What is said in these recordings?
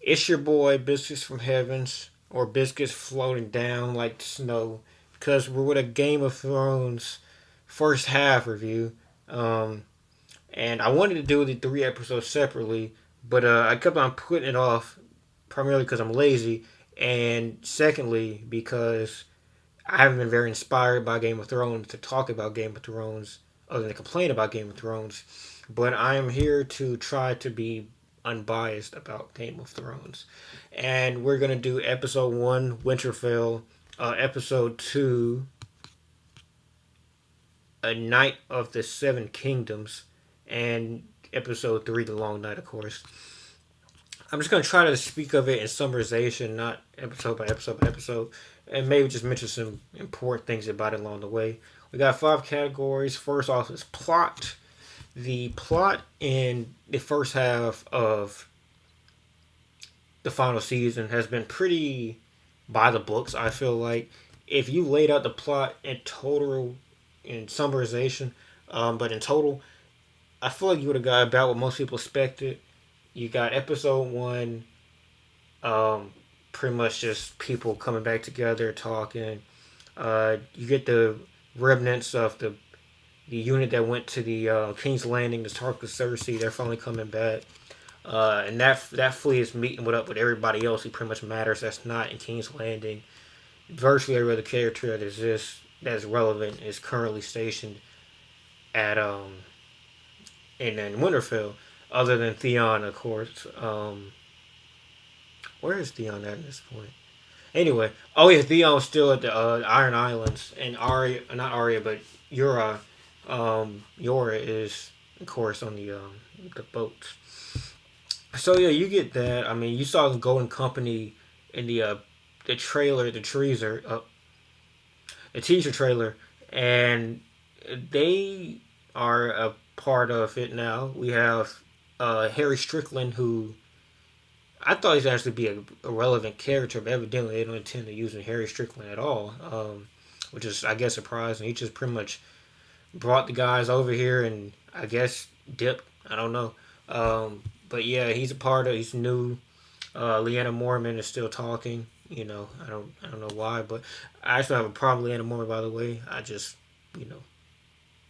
It's your boy Biscuits from Heavens, or Biscuits floating down like snow, because we're with a Game of Thrones first half review. Um, and I wanted to do the three episodes separately, but I kept on putting it off, primarily because I'm lazy, and secondly because I haven't been very inspired by Game of Thrones to talk about Game of Thrones, other than to complain about Game of Thrones. But I am here to try to be unbiased about Game of Thrones. And we're going to do episode one, Winterfell, episode two, A Night of the Seven Kingdoms, and episode three, The Long Night, of course. I'm just going to try to speak of it in summarization, not episode by episode by episode, and maybe just mention some important things about it along the way. We got five categories. First off is plot. The plot in the first half of the final season has been pretty by the books. I feel like if you laid out the plot in total, in summarization, but in total, I feel like you would have got about what most people expected. You got episode one, um, pretty much just people coming back together talking. You get the remnants of the unit that went to the King's Landing to talk to Cersei. They're finally coming back. And that fleet is meeting with everybody else who pretty much matters that's not in King's Landing. Virtually every other character that exists that is relevant is currently stationed at in Winterfell, other than Theon, of course. Where is Theon at this point? Anyway, oh yeah, Theon was still at the Iron Islands, and Arya, not Arya, but Yura, Yora is of course on the boats. So yeah, you get that. I mean, you saw the Golden Company in the trailer, the teaser trailer, and they are a part of it now. We have Harry Strickland, who I thought he's actually be a relevant character, but evidently they don't intend to use Harry Strickland at all, which is I guess surprising. He just pretty much brought the guys over here and I guess dipped. I don't know. But yeah, he's a part of. He's new. Leanna Mormon is still talking. I don't know why, but I actually have a problem with Leanna Mormon. By the way, I just you know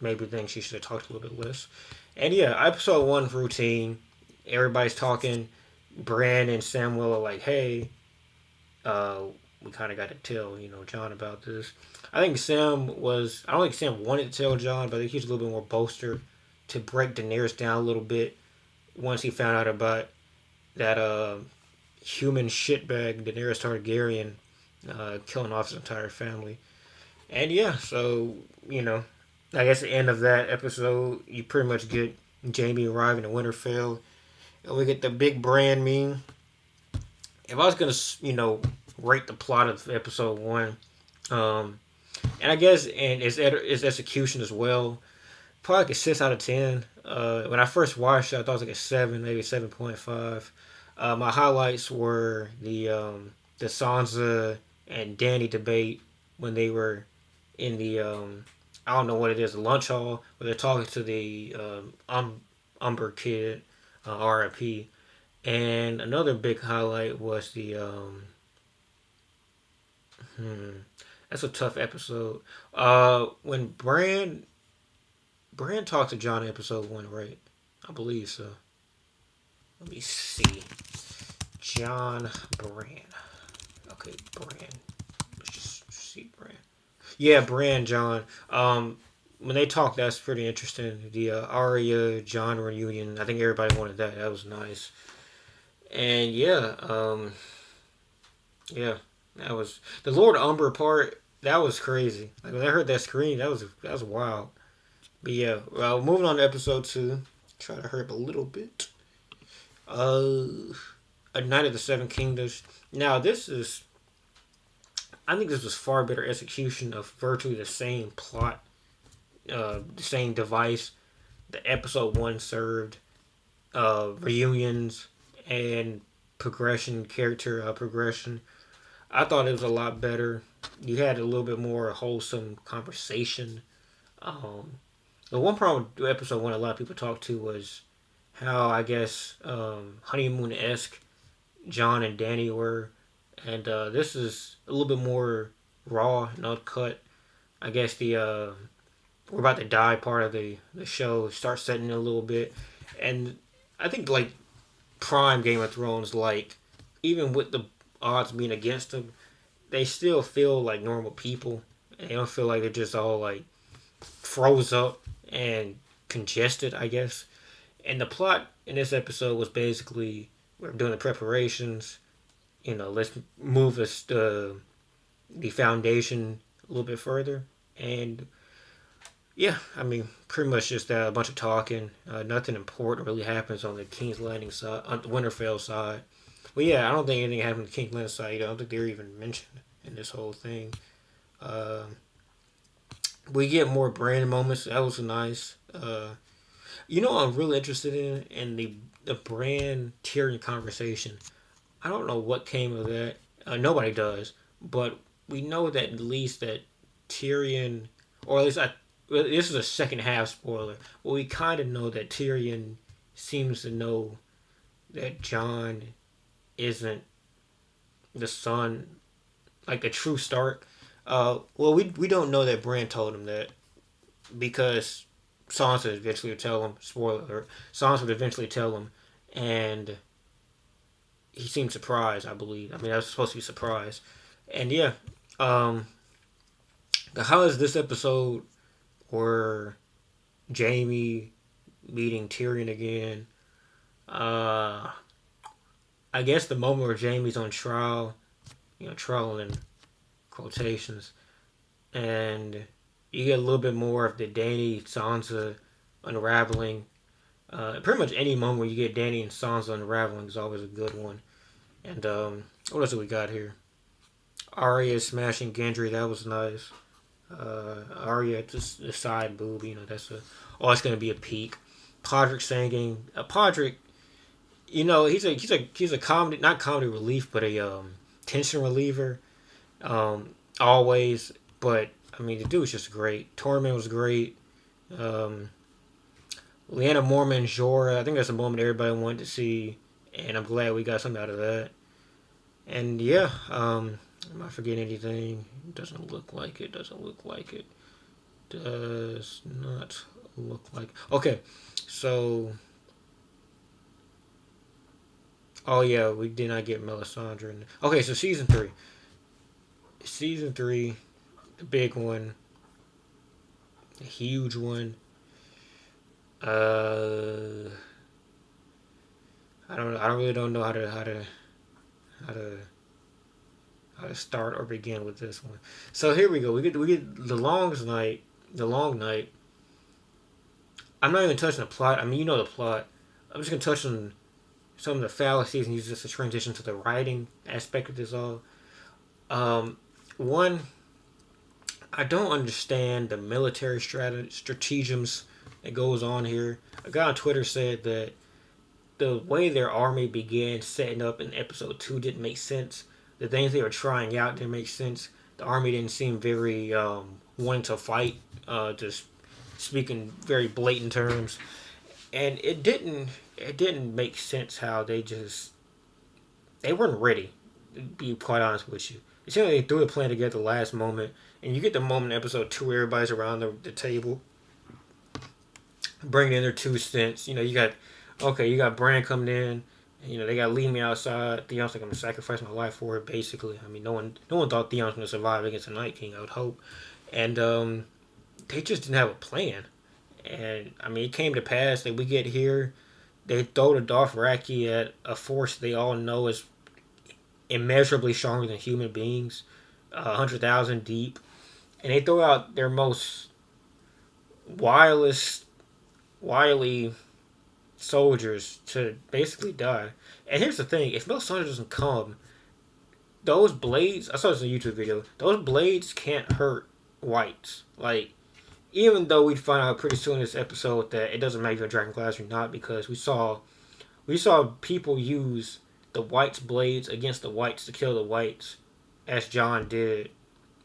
maybe think she should have talked a little bit less. And yeah, episode one routine. Everybody's talking. Bran and Samuel are like, "Hey, uh, we kind of got to tell John about this." I think Sam was. I don't think Sam wanted to tell John, but I think he was a little bit more bolster to break Daenerys down a little bit once he found out about that human shitbag Daenerys Targaryen killing off his entire family. And yeah, so I guess the end of that episode, you pretty much get Jamie arriving in Winterfell, and we get the big brand meme. If I was gonna, rate the plot of episode one, um, and I guess and its execution as well, probably like a 6 out of 10. When I first watched it, I thought it was like a 7, maybe 7.5. My highlights were the Sansa and Danny debate when they were in the I don't know what it is, the lunch hall where they're talking to the Umber kid, RIP. And another big highlight was the hmm, that's a tough episode. When Bran talked to John in episode one, right? I believe so. Let me see. John Bran. Okay, Bran. Let's just see Bran. Yeah, Bran, John. When they talk, that's pretty interesting. The Arya John reunion. I think everybody wanted that. That was nice. And yeah, yeah, that was the Lord Umber part. That was crazy. Like when I heard that scream, that was wild. But yeah, well, moving on to episode two. Try to hurry up a little bit. Uh, A Night of the Seven Kingdoms. Now I think this was far better execution of virtually the same plot, the same device. The episode one served reunions and progression, character progression. I thought it was a lot better. You had a little bit more wholesome conversation. Um, the one problem with episode one, a lot of people talked to was how I guess honeymoon esque John and Danny were, and this is a little bit more raw, not cut. I guess the we're about to die part of the show starts setting in a little bit, and I think like prime Game of Thrones, like even with the odds being against them, they still feel like normal people. They don't feel like they're just all like froze up and congested, I guess. And the plot in this episode was basically we're doing the preparations. Let's move us the foundation a little bit further. And yeah, I mean, pretty much just a bunch of talking. Nothing important really happens on the King's Landing side, on the Winterfell side. But yeah, I don't think anything happened on the King's Landing side. I don't think they're even mentioned in this whole thing. Uh, we get more brand moments. That was nice. I'm really interested in the brand Tyrion conversation. I don't know what came of that. Nobody does, but we know that at least that Tyrion, or at least this is a second half spoiler. But we kind of know that Tyrion seems to know that Jon isn't the son, like the true Stark. We don't know that Bran told him that because Sansa eventually would tell him. Spoiler alert: Sansa would eventually tell him, and he seemed surprised. I believe. I mean, I was supposed to be surprised, and yeah. Um, how is this episode where Jamie meeting Tyrion again? Uh, I guess the moment where Jamie's on trial, trial in quotations, and you get a little bit more of the Dany Sansa unraveling. Pretty much any moment where you get Dany and Sansa unraveling is always a good one. And what else do we got here? Arya smashing Gendry, that was nice. Arya at the side boob, it's gonna be a peak. Podrick singing. Podrick, he's a comedy, not comedy relief, but a tension reliever. Always, but I mean the dude's just great. Tormund was great. Um, Lyanna Mormont, Jorah, I think that's a moment everybody wanted to see, and I'm glad we got something out of that. And yeah, am I forgetting anything? Doesn't look like it. Doesn't look like it. Does not look like. Okay, so oh yeah, we did not get Melisandre. Okay, so season three. Season three, the big one, the huge one. Uh, I don't. I really don't know how to how to start or begin with this one. So here we go. We get the longest night, the long night. I'm not even touching the plot. I mean, you know the plot. I'm just gonna touch on some of the fallacies and use this to transition to the writing aspect of this all. One, I don't understand the military stratagems that goes on here. A guy on Twitter said that the way their army began setting up in episode 2 didn't make sense. The things they were trying out didn't make sense. The army didn't seem very wanting to fight, just speaking very blatant terms, and it didn't make sense how they weren't ready. To be quite honest with you, it seemed like they threw the plan together the last moment, and you get the moment in episode 2 where everybody's around the table, bringing in their 2 cents. You got Bran coming in. They got to leave me outside. Theon's like, I'm gonna sacrifice my life for it. Basically, I mean, no one thought Theon was gonna survive against the Night King. I would hope, and they just didn't have a plan. And I mean, it came to pass that we get here. They throw the Dothraki at a force they all know is immeasurably stronger than human beings, 100,000 deep, and they throw out their most wildest, wily soldiers to basically die. And here's the thing: if Melisandre doesn't come, those blades. I saw this in a YouTube video. Those blades can't hurt whites. Like, even though we'd find out pretty soon in this episode that it doesn't matter if you're a dragon glass or not, because we saw people use the whites' blades against the whites to kill the whites, as Jon did.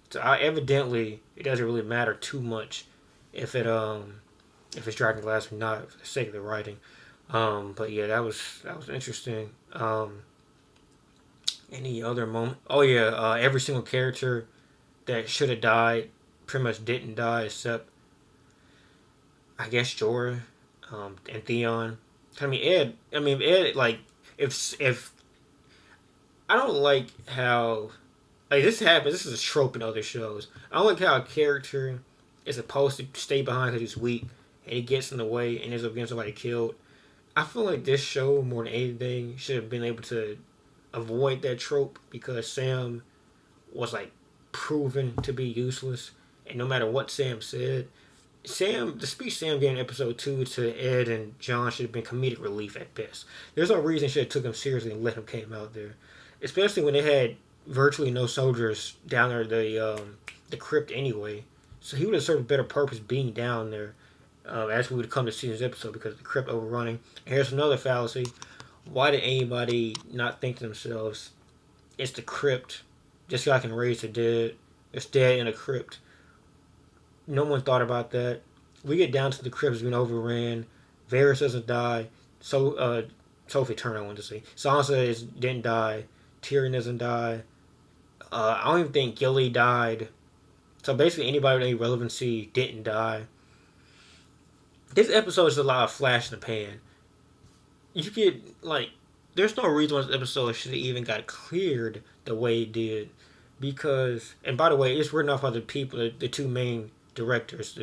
So evidently, it doesn't really matter too much if it's dragon glass or not, for the sake of the writing. But yeah, that was interesting. Any other moment? Oh yeah, every single character that should have died pretty much didn't die except I guess Jorah, and Theon. I mean Ed. I mean Ed. Like if I don't like how like this happens. This is a trope in other shows. I don't like how a character is supposed to stay behind because he's weak and he gets in the way and ends up getting somebody killed. I feel like this show more than anything should have been able to avoid that trope because Sam was like proven to be useless, and no matter what Sam said, the speech Sam gave in episode 2 to Ed and John should have been comedic relief at best. There's no reason should have took him seriously and let him came out there, especially when they had virtually no soldiers down there the crypt anyway. So he would have served a better purpose being down there, as we would come to see this episode because of the crypt overrunning. And here's another fallacy: why did anybody not think to themselves, it's the crypt, just so I can raise the dead? It's dead in a crypt. No one thought about that. We get down to the crypts being overran. Varys doesn't die. So Sophie Turner I wanted to say. Didn't die. Tyrion doesn't die. I don't even think Gilly died. So basically anybody with any relevancy didn't die. This episode is a lot of flash in the pan. You get like there's no reason why this episode should have even got cleared the way it did. Because and by the way, it's written off by the people, the two main directors,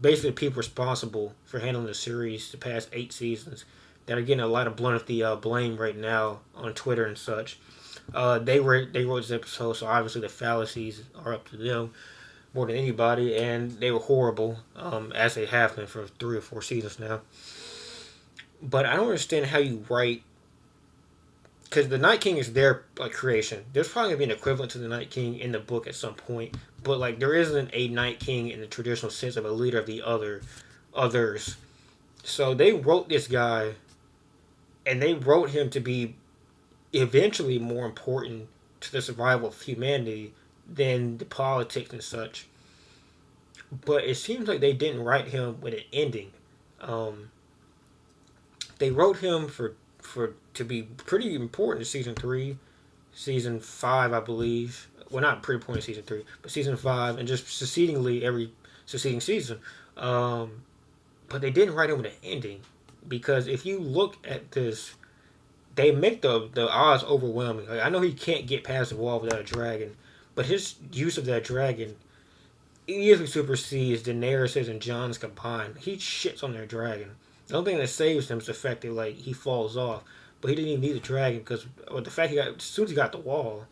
basically the people responsible for handling the series the past 8 seasons that are getting a lot of blunt of the blame right now on Twitter and such. They wrote this episode, so obviously the fallacies are up to them more than anybody, and they were horrible, as they have been for 3 or 4 seasons now. But I don't understand how you write, because the Night King is their like creation. There's probably gonna be an equivalent to the Night King in the book at some point, but like there isn't a Night King in the traditional sense of a leader of the others. So they wrote this guy, and they wrote him to be eventually more important to the survival of humanity than the politics and such. But it seems like they didn't write him with an ending. Um, they wrote him for to be pretty important in season 3, season 5, I believe. Well, not pretty important in season 3, but season 5, and just succeedingly every succeeding season. Um, but they didn't write him with an ending because if you look at this, they make the odds overwhelming. Like, I know he can't get past the wall without a dragon, but his use of that dragon easily supersedes Daenerys and Jon's combined. He shits on their dragon. The only thing that saves him is the fact that like he falls off, but he didn't even need the dragon because with the fact he got as soon as he got the wall,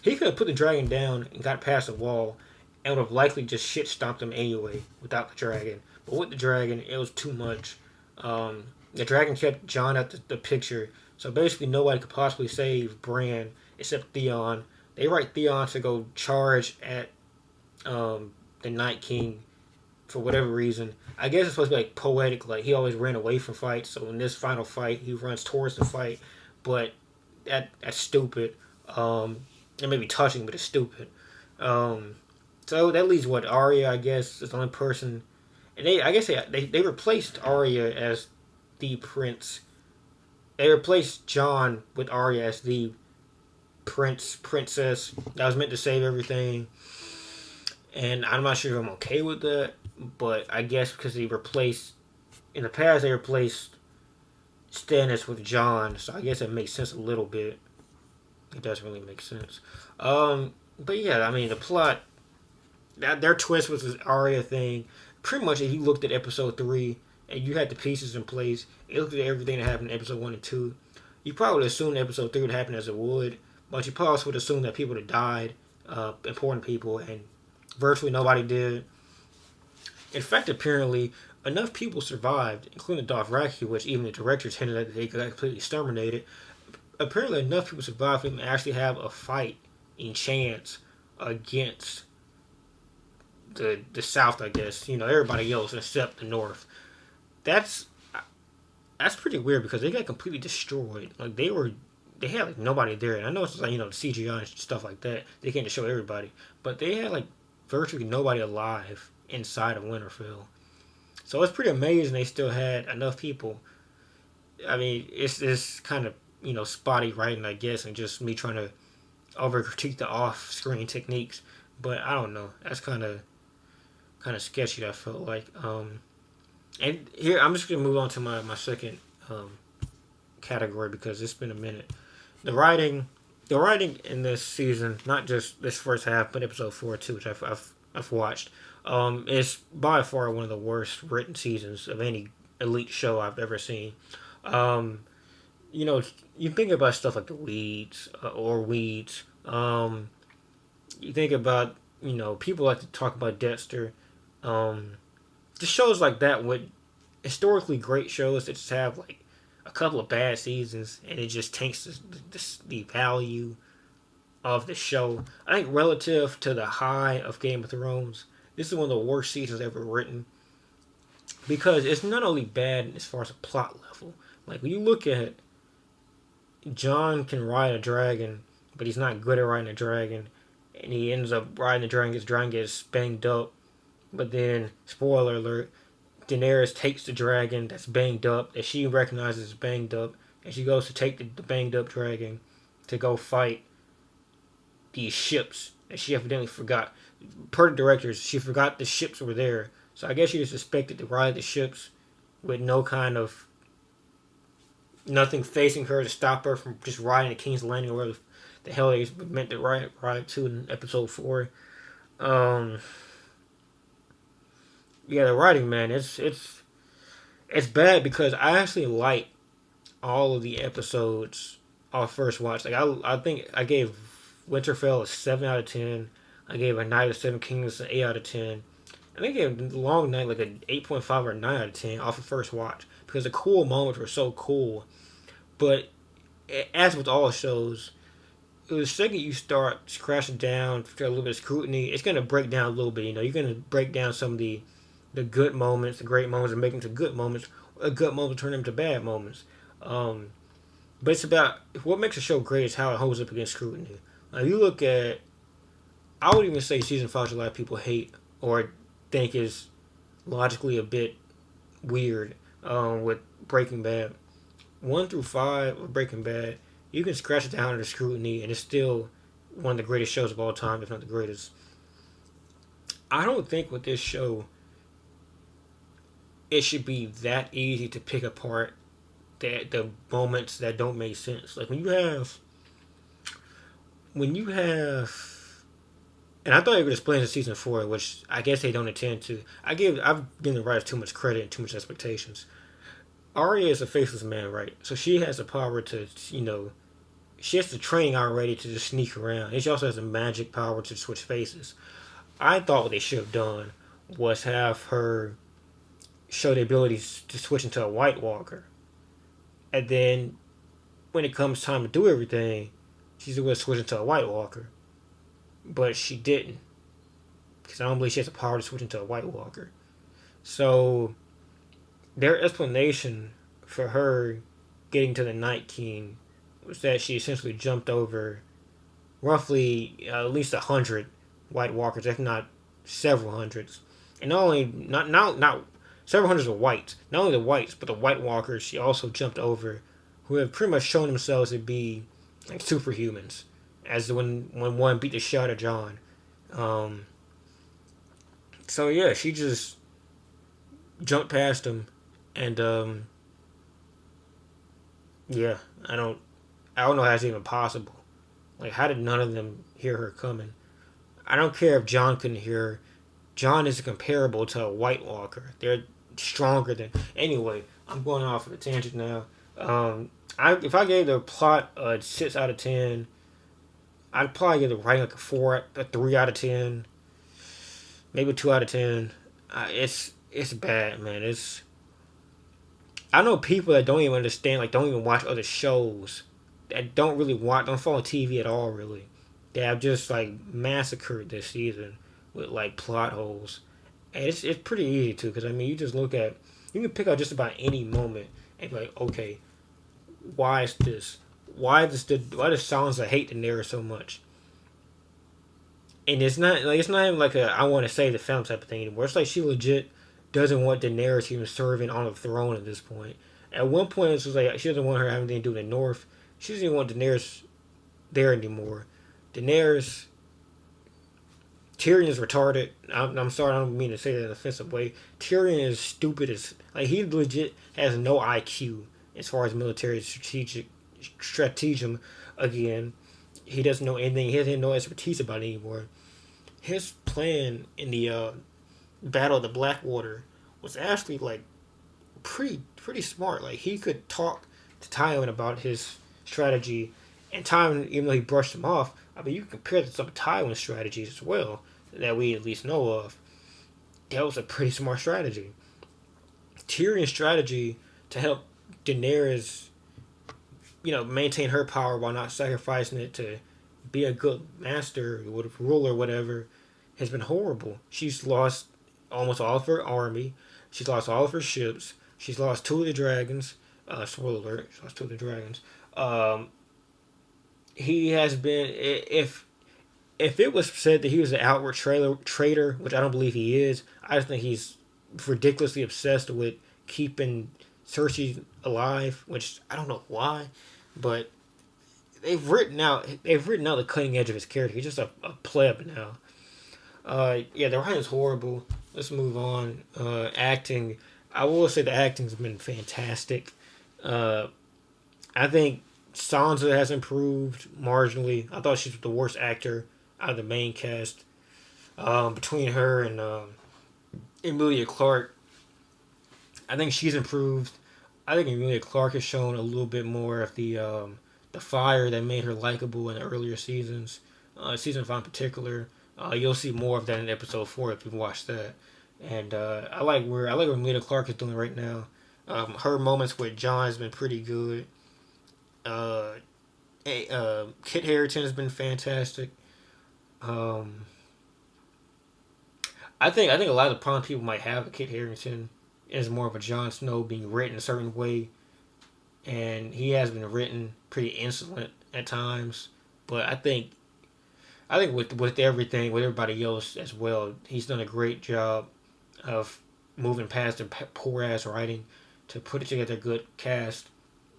he could have put the dragon down and got past the wall, and would have likely just shit stomped him anyway without the dragon. But with the dragon, it was too much. The dragon kept Jon at the picture, so basically nobody could possibly save Bran except Theon. They write Theon to go charge at the Night King for whatever reason. I guess it's supposed to be like poetic, like he always ran away from fights, so in this final fight he runs towards the fight, but that's stupid. It may be touching, but it's stupid. Um, so that leaves what Arya, I guess, is the only person, and I guess they replaced Arya as the prince. They replaced Jon with Arya as the princess that was meant to save everything. And I'm not sure if I'm okay with that, but I guess because in the past they replaced Stannis with Jon, so I guess it makes sense a little bit. It doesn't really make sense. But yeah, I mean the plot, their twist was this Arya thing. Pretty much, if you looked at episode 3 and you had the pieces in place, you looked at everything that happened in episode 1 and 2, you probably would assume episode 3 would happen as it would, but you probably also would assume that people had died, important people, and virtually nobody did. In fact, apparently, enough people survived, including the Dothraki, which even the directors hinted that they got completely exterminated. Apparently, enough people survived for them to actually have a fight in chance against the South, I guess. You know, everybody else except the North. That's that's pretty weird because they got completely destroyed. Like they had like nobody there. And I know it's like the CGI and stuff like that. They can't just show everybody, but they had like virtually nobody alive inside of Winterfell. So it's pretty amazing they still had enough people. I mean, it's kind of spotty writing, I guess, and just me trying to over critique the off screen techniques. But I don't know. That's kind of sketchy. I felt like. And here I'm just gonna move on to my second category because it's been a minute. The writing, the writing in this season, not just this first half, but episode 4 too, which I've watched, is by far one of the worst written seasons of any elite show I've ever seen. Um, you know, you think about stuff like the Weeds or Weeds. You think about people like to talk about Dexter. Um, the shows like that with historically great shows that just have like a couple of bad seasons and it just tanks the value of the show. I think relative to the high of Game of Thrones, this is one of the worst seasons ever written because it's not only bad as far as a plot level. Like when you look at John can ride a dragon, but he's not good at riding a dragon, and he ends up riding the dragon. His dragon gets banged up, but then spoiler alert, Daenerys takes the dragon that's banged up, that she recognizes as banged up, and she goes to take the banged up dragon to go fight these ships that she evidently forgot. Per the directors, she forgot the ships were there. So I guess she just expected to ride the ships with no kind of nothing facing her to stop her from just riding the King's Landing or wherever the hell they meant to ride to in episode 4. Um, yeah, the writing, man, it's bad because I actually like all of the episodes on first watch. Like I think I gave Winterfell a 7 out of 10. I gave A Night of Seven Kingdoms an 8 out of 10. I think I gave Long Night like an 8.5 or 9 out of 10 off of first watch because the cool moments were so cool. But as with all shows, the second you start crashing down for a little bit of scrutiny, it's gonna break down a little bit. You're gonna break down some of the good moments, the great moments, and make them to good moments. A good moment turn them to bad moments. Um, but it's about what makes a show great is how it holds up against scrutiny. You look at, I would even say season 5 a lot of people hate or think is logically a bit weird with Breaking Bad. 1 through 5 of Breaking Bad, you can scratch it down under scrutiny, and it's still one of the greatest shows of all time, if not the greatest. I don't think with this show, it should be that easy to pick apart the moments that don't make sense. Like when you have, and I thought they would explain in season 4, which I guess they don't intend to. I've given the writers too much credit and too much expectations. Arya is a faceless man, right? So she has the power to, she has the training already to just sneak around. And she also has the magic power to switch faces. I thought what they should have done was have her show the ability to switch into a White Walker. And then when it comes time to do everything, she's able to switch into a White Walker. But she didn't. Because I don't believe she has the power to switch into a White Walker. So their explanation for her getting to the Night King was that she essentially jumped over roughly at least 100 White Walkers, if not several hundreds, and not several hundreds of whites. Not only the whites, but the White Walkers she also jumped over, who have pretty much shown themselves to be like superhumans, as when one beat the shit out of John. Um, so yeah, she just jumped past him, and yeah, I don't know how it's even possible. Like, how did none of them hear her coming? I don't care if John couldn't hear her. John is comparable to a White Walker. They're stronger than. Anyway, I'm going off of a tangent now. If I gave the plot a 6 out of 10, I'd probably give the writing like a 3 out of 10, maybe 2 out of 10. It's bad, man. I know people that don't even understand, like don't even watch other shows, that don't follow TV at all, really. They have just like massacred this season with like plot holes, and it's pretty easy too, because I mean you can pick out just about any moment and be like, okay, why is this? Why does Sansa hate Daenerys so much? And it's not even like a I want to save the family type of thing anymore. It's like she legit doesn't want Daenerys even serving on the throne at this point. At one point, it was like she doesn't want her having anything to do with the North. She doesn't even want Daenerys there anymore. Daenerys, Tyrion is retarded. I'm sorry, I don't mean to say that in an offensive way. Tyrion is stupid as like he legit has no IQ as far as military strategic stratagem. Again, he doesn't know anything. He has no expertise about it anymore. His plan in the Battle of the Blackwater was actually like pretty smart. Like he could talk to Tywin about his strategy, and Tywin, even though he brushed him off, I mean you can compare it to some Tywin strategies as well that we at least know of. That was a pretty smart strategy. Tyrion's strategy to help Daenerys, maintain her power while not sacrificing it to be a good master, ruler, whatever, has been horrible. She's lost almost all of her army. She's lost all of her ships. She's lost two of the dragons. Spoiler alert: she lost two of the dragons. Um, he has been if it was said that he was an outward traitor, which I don't believe he is. I just think he's ridiculously obsessed with keeping Cersei alive, which I don't know why, but they've written out the cutting edge of his character. He's just a pleb now. Yeah, the writing is horrible. Let's move on. Acting, I will say the acting's been fantastic. Uh, I think Sansa has improved marginally. I thought she was the worst actor out of the main cast. Between her and Emilia Clarke, I think she's improved. I think Emilia Clarke has shown a little bit more of the fire that made her likable in the earlier seasons. Season 5 in particular, you'll see more of that in episode 4 if you've watched that. And I like where Emilia Clarke is doing right now. Her moments with John has been pretty good. Uh, Kit Harington has been fantastic. Um, I think a lot of the problem people might have with Kit Harington is more of a Jon Snow being written a certain way, and he has been written pretty insolent at times. But I think with everything with everybody else as well, he's done a great job of moving past the poor ass writing to put it together good cast,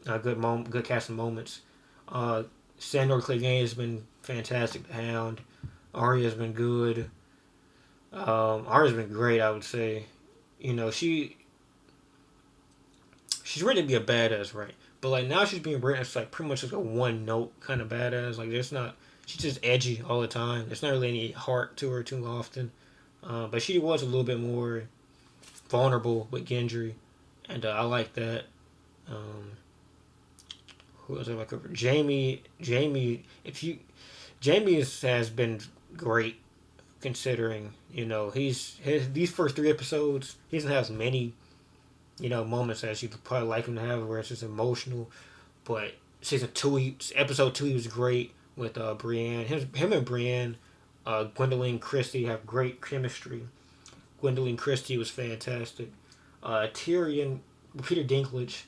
good cast of moments. Uh, Sandor Clegane has been fantastic. The Hound, Arya's been good. Arya's been great, I would say. You know, she's ready to be a badass, right? But like now she's being written as like pretty much like a one note kind of badass. Like there's not she's just edgy all the time. There's not really any heart to her too often. But she was a little bit more vulnerable with Gendry, and I like that. Um, who else I like over Jamie? If you Jamie has been great considering these first 3 episodes. He doesn't have as many moments as you could probably like him to have, where it's just emotional. But episode 2, he was great with Brienne. Him and Brienne, Gwendolyn Christie have great chemistry. Gwendolyn Christie was fantastic. Tyrion, Peter Dinklage.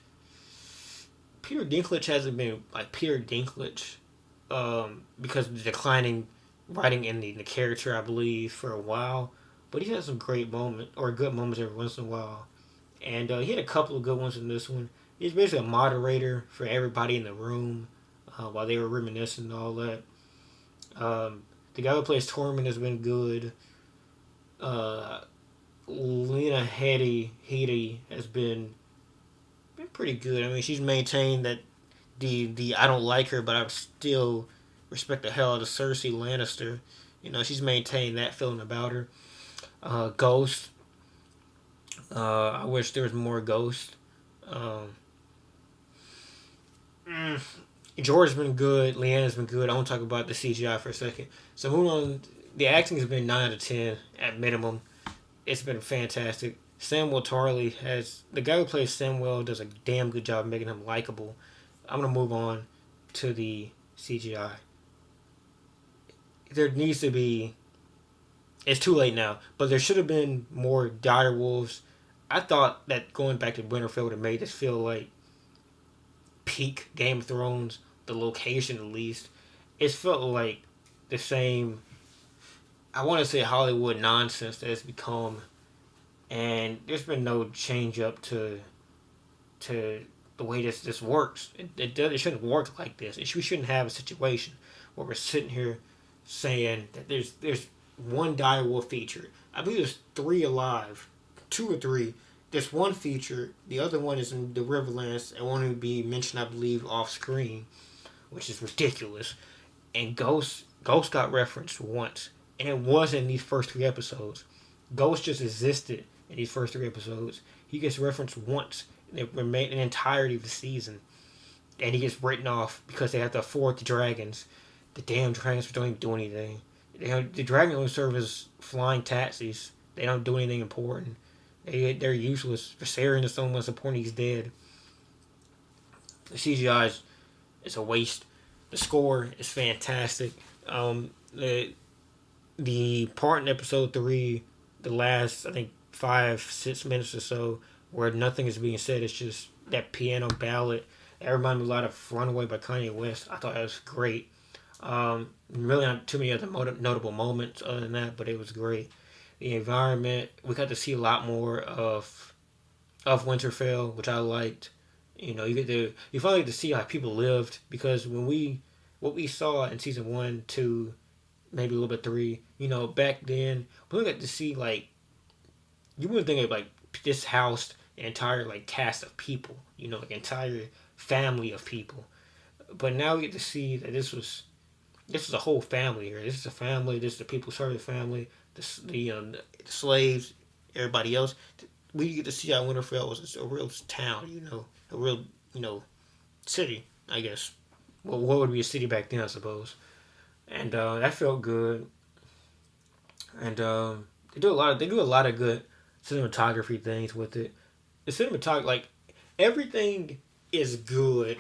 Peter Dinklage hasn't been like Peter Dinklage because of the declining writing in the character, I believe, for a while. But he had some great moments or good moments every once in a while. And he had a couple of good ones in this one. He's basically a moderator for everybody in the room while they were reminiscing and all that. The guy who plays Tormund has been good. Uh, Lena Headey has been pretty good. I mean, she's maintained that the I don't like her, but I still respect the hell out of Cersei Lannister. She's maintained that feeling about her. Ghost. I wish there was more Ghost. Um, mm, George's been good. Leanna's been good. I want to talk about the CGI for a second. So moving on, the acting has been 9 out of 10 at minimum. It's been fantastic. Samuel Tarly has the guy who plays Samuel does a damn good job making him likable. I'm gonna move on to the CGI. There needs to be. It's too late now, but there should have been more dire wolves. I thought that going back to Winterfell would have made this feel like peak Game of Thrones. The location, at least, it felt like the same. I want to say Hollywood nonsense that it's become, and there's been no change up to to the way this works. It shouldn't work like this. We shouldn't have a situation where we're sitting here saying that there's one direwolf feature. I believe there's three alive, two or three. There's one feature. The other one is in the Riverlands. It won't even be mentioned, I believe, off screen, which is ridiculous. And Ghost got referenced once, and it wasn't in these first three episodes. Ghost just existed in these first three episodes. He gets referenced once, and it remained an entirety of the season. And he gets written off because they have to afford the dragons. The damn dragons don't even do anything. The dragons only serve as flying taxis. They don't do anything important. They're useless. Viserion is someone supporting he's dead. The CGI is a waste. The score is fantastic. The part in episode 3, the last, I think, 5-6 minutes or so, where nothing is being said, it's just that piano ballad. That reminded me a lot of Runaway by Kanye West. I thought that was great. Really not too many other notable moments other than that, but it was great. The environment, we got to see a lot more of Winterfell, which I liked. You finally get to see how people lived, because what we saw in season 1, 2, maybe a little bit 3, back then we got to see, like, you wouldn't think of, like, this house, an entire, like, cast of people, like, entire family of people, but now we get to see that this is a whole family here. This is a family. This is the people who serve the family, the slaves, everybody else. We get to see how Winterfell was a real town, a real, city, I guess. Well, what would be a city back then, I suppose. And that felt good. And they do a lot of good cinematography things with it. The cinematography, like, everything is good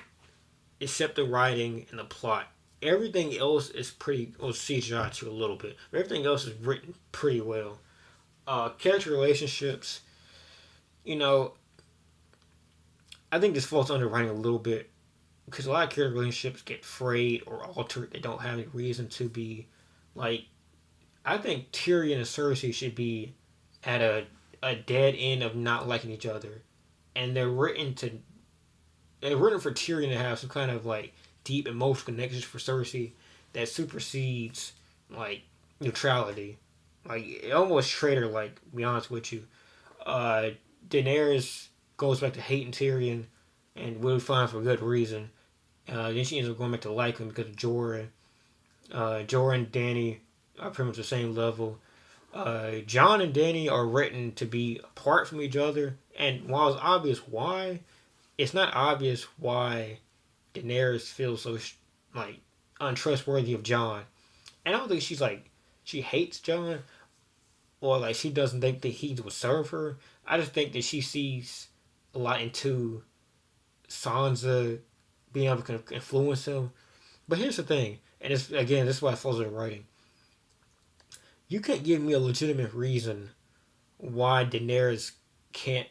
except the writing and the plot. Everything else is pretty, well, CGI too a little bit, but everything else is written pretty well. Character relationships, you know, I think this falls under writing a little bit, because a lot of character relationships get frayed or altered. They don't have any reason to be. Like, I think Tyrion and Cersei should be at a dead end of not liking each other, and they're written for Tyrion to have some kind of, like, deep emotional connections for Cersei that supersedes, like, neutrality. Like, almost traitor, like, to be honest with you. Daenerys goes back to hating Tyrion, and we'll find for good reason. Then she ends up going back to like him because of Jorah. Jorah and Dany are pretty much the same level. Jon and Dany are written to be apart from each other, and while it's obvious why, it's not obvious why Daenerys feels so, like, untrustworthy of Jon. And I don't think she hates Jon, or, like, she doesn't think that he would serve her. I just think that she sees a lot into Sansa being able to influence him. But here's the thing, and this is why it falls into writing. You can't give me a legitimate reason why Daenerys can't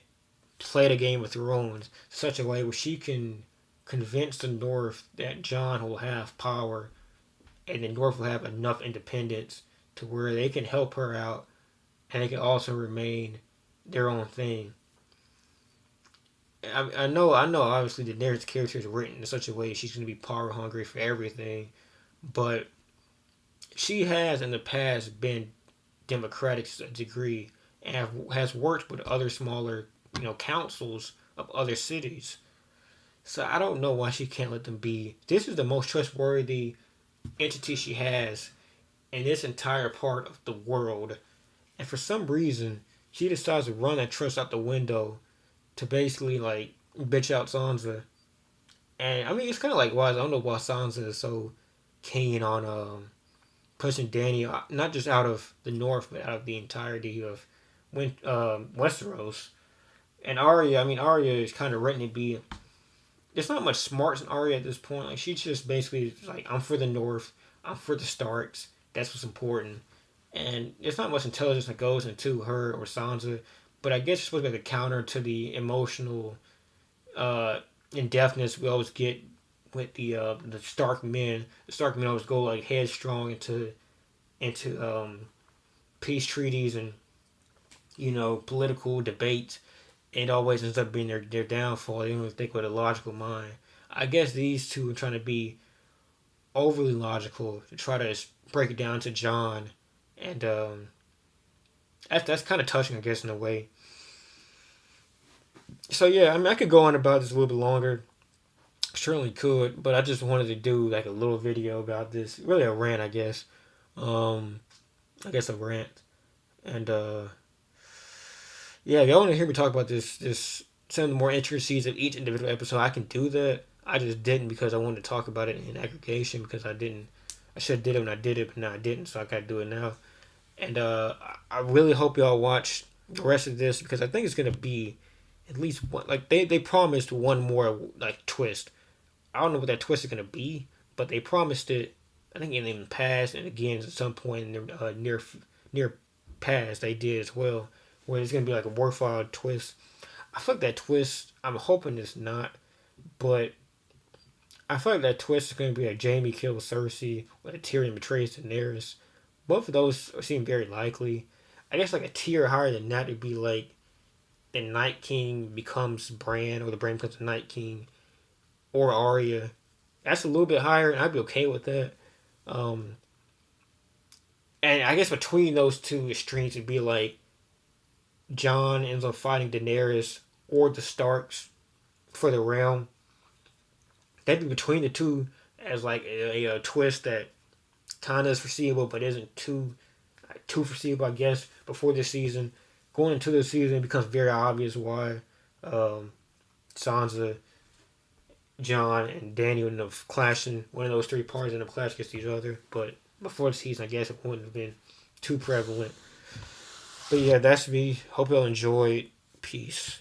play the Game of Thrones such a way where she can convince the North that Jon will have power, and the North will have enough independence to where they can help her out, and they can also remain their own thing. I know. Obviously, Daenerys' character is written in such a way she's going to be power hungry for everything, but she has in the past been democratic to a degree, and has worked with other smaller, councils of other cities. So I don't know why she can't let them be. This is the most trustworthy entity she has in this entire part of the world, and for some reason, she decides to run that trust out the window to basically, like, bitch out Sansa. And I mean, it's kind of like why I don't know why Sansa is so keen on pushing Dany, not just out of the North, but out of the entirety of Westeros. And Arya is kind of written to be. There's not much smarts in Arya at this point. Like, she's just basically like, I'm for the North, I'm for the Starks. That's what's important. And there's not much intelligence that goes into her or Sansa, but I guess it's supposed to be like a counter to the emotional in-depthness we always get with the Stark men. The Stark men always go, like, headstrong into peace treaties and political debates, it always ends up being their downfall. They don't really think with a logical mind. I guess these two are trying to be overly logical to try to break it down to John, and that's kind of touching, I guess, in a way. So yeah, I mean, I could go on about this a little bit longer. Certainly could, but I just wanted to do like a little video about this. Really a rant, I guess. Um, I guess a rant, and yeah, if y'all want to hear me talk about this some of the more intricacies of each individual episode, I can do that. I just didn't because I wanted to talk about it in aggregation because I didn't. I should have did it when I did it, but now I didn't, so I got to do it now. And I really hope y'all watch the rest of this because I think it's gonna be at least one. Like they promised one more like twist. I don't know what that twist is gonna be, but they promised it. I think in the past and again at some point in the near past they did as well, where it's gonna be like a worthwhile twist. I feel like that twist. I'm hoping it's not, but I feel like that twist is gonna be like Jamie kills Cersei or that Tyrion betrays Daenerys. Both of those seem very likely. I guess like a tier higher than that would be like the Night King becomes Bran or the Bran becomes the Night King or Arya. That's a little bit higher, and I'd be okay with that. Um, and I guess between those two extremes would be like Jon ends up fighting Daenerys or the Starks for the realm. That'd be between the two as like a twist that kind of is foreseeable but isn't too foreseeable, I guess, before this season. Going into the season, it becomes very obvious why um, Sansa, Jon, and Daniel end up clashing. One of those three parties end up clashing against each other. But before the season, I guess it wouldn't have been too prevalent. But yeah, that's me. Hope y'all enjoyed. Peace.